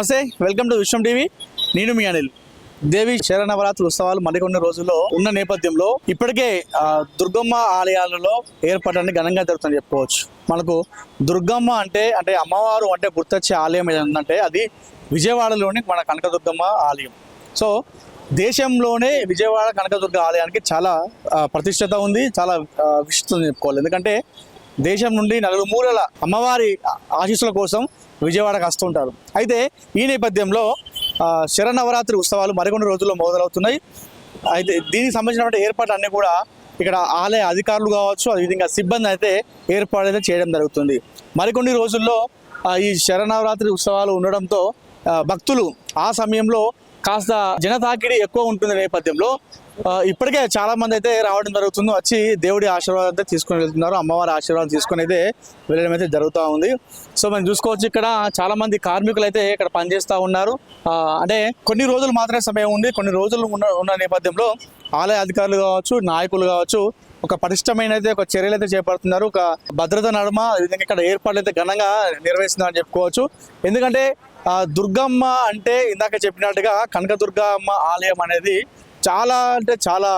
నమస్తే, welcome to Vishwam TV. నేను మీ అనిల్. దేవి శరన్నవరాత్రి ఉత్సవాలు మరికొన్ని రోజుల్లో ఉన్న నేపథ్యంలో ఇప్పటికే దుర్గమ్మ ఆలయాలలో ఏర్పాటు ఘనంగా జరుగుతుందని చెప్పుకోవచ్చు. మనకు దుర్గమ్మ అంటే అమ్మవారు అంటే గుర్తొచ్చే ఆలయం ఏంటంటే అది విజయవాడలోని మన కనకదుర్గమ్మ ఆలయం. సో దేశంలోనే విజయవాడ కనకదుర్గ ఆలయానికి చాలా ప్రతిష్టత ఉంది, చాలా విశిష్టత చెప్పుకోవాలి. ఎందుకంటే దేశం నుండి నలుమూలల అమ్మవారి ఆశీస్సుల కోసం విజయవాడకు వస్తుంటారు. అయితే ఈ నేపథ్యంలో శరన్నవరాత్రి ఉత్సవాలు మరికొన్ని రోజుల్లో మొదలవుతున్నాయి. అయితే దీనికి సంబంధించినటువంటి ఏర్పాట్లు అన్నీ కూడా ఇక్కడ ఆలయ అధికారులు కావచ్చు, అదేవిధంగా సిబ్బంది అయితే ఏర్పాటు అయితే చేయడం జరుగుతుంది. మరికొన్ని రోజుల్లో ఈ శరన్నవరాత్రి ఉత్సవాలు ఉండడంతో భక్తులు ఆ సమయంలో కాస్త జనతాకిడి ఎక్కువ ఉంటుంది నేపథ్యంలో ఇప్పటికే చాలా మంది అయితే రావడం జరుగుతుంది. వచ్చి దేవుడి ఆశీర్వాదం అయితే తీసుకొని వెళ్తున్నారు, అమ్మవారి ఆశీర్వాదం తీసుకొని అయితే వెళ్ళడం అయితే జరుగుతూ ఉంది. సో మనం చూసుకోవచ్చు, ఇక్కడ చాలా మంది కార్మికులు అయితే ఇక్కడ పనిచేస్తూ ఉన్నారు. అంటే కొన్ని రోజులు మాత్రమే సమయం ఉంది. కొన్ని రోజులు ఉన్న నేపథ్యంలో ఆలయ అధికారులు కావచ్చు, నాయకులు కావచ్చు ఒక పటిష్టమైన అయితే ఒక చర్యలు అయితే చేపడుతున్నారు. ఒక భద్రత నడుమ విధంగా ఇక్కడ ఏర్పాట్లు అయితే ఘనంగా నిర్వహిస్తున్నారని చెప్పుకోవచ్చు. ఎందుకంటే దుర్గమ్మ అంటే ఇందాక చెప్పినట్టుగా కనకదుర్గమ్మ ఆలయం అనేది చాలా చాలా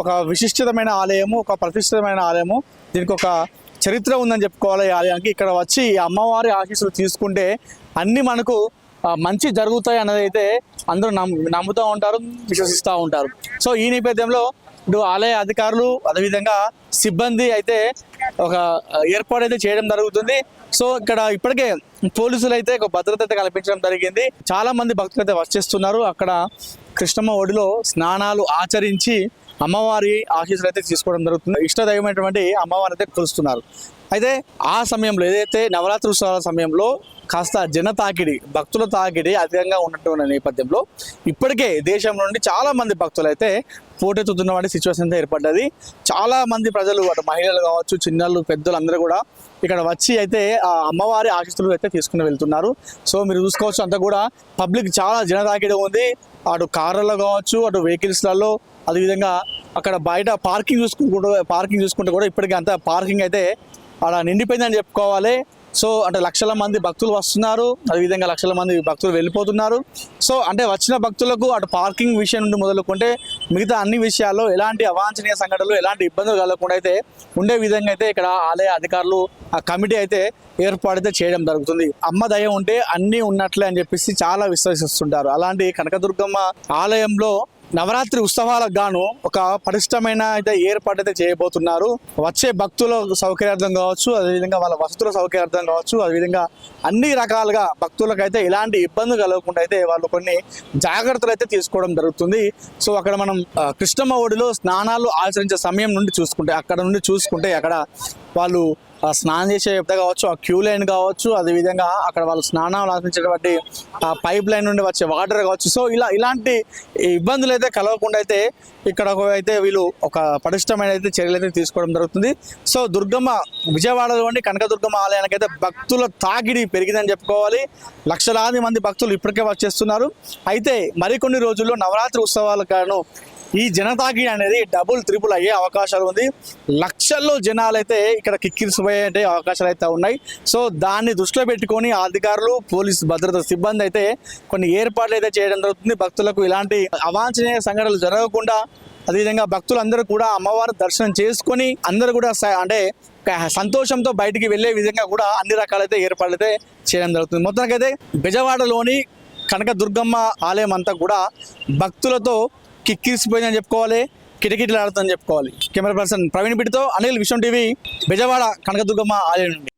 ఒక విశిష్టమైన ఆలయము, ఒక ప్రతిష్ఠితమైన ఆలయము. దీనికి ఒక చరిత్ర ఉందని చెప్పుకోవాలి. ఈ ఆలయానికి ఇక్కడ వచ్చి అమ్మవారి ఆశీస్సులు తీసుకుంటే అన్నీ మనకు మంచి జరుగుతాయి అనేది అయితే అందరూ నమ్ముతూ ఉంటారు, విశ్వసిస్తూ ఉంటారు. సో ఈ నేపథ్యంలో ఇటు ఆలయ అధికారులు అదేవిధంగా సిబ్బంది అయితే ఒక ఏర్పాటు అయితే చేయడం జరుగుతుంది. సో ఇక్కడ ఇప్పటికే పోలీసులు అయితే ఒక భద్రత అయితే కల్పించడం జరిగింది. చాలా మంది భక్తులు అయితే వచ్చేస్తున్నారు. అక్కడ కృష్ణమ్మ ఒడిలో స్నానాలు ఆచరించి అమ్మవారి ఆశీస్సులు అయితే తీసుకోవడం జరుగుతుంది. ఇష్టదైవమైనటువంటి అమ్మవారి అయితే కొలుస్తున్నారు. అయితే ఆ సమయంలో ఏదైతే నవరాత్రి ఉత్సవాల సమయంలో కాస్త జన తాకిడి, భక్తుల తాకిడి అధికంగా ఉన్నటువంటి నేపథ్యంలో ఇప్పటికే దేశం నుండి చాలా మంది భక్తులు అయితే పోటెత్తుతున్నటువంటి సిచ్యువేషన్ అయితే ఏర్పడ్డది. చాలా మంది ప్రజలు అటు మహిళలు కావచ్చు, చిన్నలు పెద్దలు అందరూ కూడా ఇక్కడ వచ్చి అయితే ఆ అమ్మవారి ఆశీస్సులు అయితే తీసుకుని వెళ్తున్నారు. సో మీరు చూసుకోవచ్చు, అంతా కూడా పబ్లిక్ చాలా జన తాకిడి ఉంది. అటు కార్లలో కావచ్చు, అటు వెహికల్స్లలో, అదేవిధంగా అక్కడ బయట పార్కింగ్ చూసుకుంటే కూడా ఇప్పటికీ అంత పార్కింగ్ అయితే అలా నిండిపోయిందని చెప్పుకోవాలి. సో అంటే లక్షల మంది భక్తులు వస్తున్నారు, అదేవిధంగా లక్షల మంది భక్తులు వెళ్ళిపోతున్నారు. సో అంటే వచ్చిన భక్తులకు అటు పార్కింగ్ విషయం నుండి మొదలుకుంటే మిగతా అన్ని విషయాల్లో ఎలాంటి అవాంఛనీయ సంఘటనలు, ఎలాంటి ఇబ్బందులు కలగకుండా అయితే ఉండే విధంగా అయితే ఇక్కడ ఆలయ అధికారులు ఆ కమిటీ అయితే ఏర్పాటైతే చేయడం జరుగుతుంది. అమ్మ దయ ఉంటే అన్నీ ఉన్నట్లే అని చెప్పేసి చాలా విశ్వసిస్తుంటారు. అలాంటి కనకదుర్గమ్మ ఆలయంలో నవరాత్రి ఉత్సవాలకు గాను ఒక పటిష్టమైన అయితే ఏర్పాటు అయితే చేయబోతున్నారు. వచ్చే భక్తుల సౌకర్యార్థం కావచ్చు, అదేవిధంగా వాళ్ళ వసతుల సౌకర్యార్థం కావచ్చు, అదేవిధంగా అన్ని రకాలుగా భక్తులకు అయితే ఎలాంటి ఇబ్బంది కలగకుండా అయితే వాళ్ళు కొన్ని జాగ్రత్తలు అయితే తీసుకోవడం జరుగుతుంది. సో అక్కడ మనం కృష్ణమ్మ ఒడిలో స్నానాలు ఆచరించే సమయం నుండి చూసుకుంటే అక్కడ వాళ్ళు స్నానం చేసే కావచ్చు, ఆ క్యూ లైన్ కావచ్చు, అదేవిధంగా అక్కడ వాళ్ళు స్నానాలు ఆచరించేటువంటి పైప్ లైన్ నుండి వచ్చే వాటర్ కావచ్చు. సో ఇలాంటి ఇబ్బందులు అయితే కలగకుండా అయితే ఇక్కడ అయితే వీళ్ళు ఒక పటిష్టమైన అయితే చర్యలు అయితే తీసుకోవడం జరుగుతుంది. సో దుర్గమ్మ విజయవాడలోని కనకదుర్గమ్మ ఆలయానికి అయితే భక్తుల తాకిడి పెరిగిందని చెప్పుకోవాలి. లక్షలాది మంది భక్తులు ఇప్పటికే వచ్చేస్తున్నారు. అయితే మరికొన్ని రోజుల్లో నవరాత్రి ఉత్సవాలకు గాను ఈ జనతాకిడి అనేది డబుల్ ట్రిపుల్ అయ్యే అవకాశాలు ఉంది. లక్షల్లో జనాలు అయితే ఇక్కడ కిక్కిరిసిపోయే అవకాశాలు అయితే ఉన్నాయి. సో దాన్ని దృష్టిలో పెట్టుకొని అధికారులు, పోలీసు భద్రత సిబ్బంది అయితే కొన్ని ఏర్పాట్లు అయితే చేయడం జరుగుతుంది. భక్తులకు ఇలాంటి అవాంఛనీయ సంఘటనలు జరగకుండా, అదేవిధంగా భక్తులందరూ కూడా అమ్మవారి దర్శనం చేసుకొని అందరూ కూడా అంటే సంతోషంతో బయటికి వెళ్లే విధంగా కూడా అన్ని రకాలైతే ఏర్పాట్లు అయితే చేయడం జరుగుతుంది. మొత్తానికైతే బెజవాడలోని కనకదుర్గమ్మ ఆలయం అంతా కూడా భక్తులతో కిక్కిరిసిపోయిందని చెప్పుకోవాలి, కిటకిటలాడుతుందని చెప్పుకోవాలి. కెమెరా పర్సన్ ప్రవీణ్ బిడ్తో అనిల్, విశ్వం టీవీ, బెజవాడ కనకదుర్గమ్మ ఆలయం నుండి.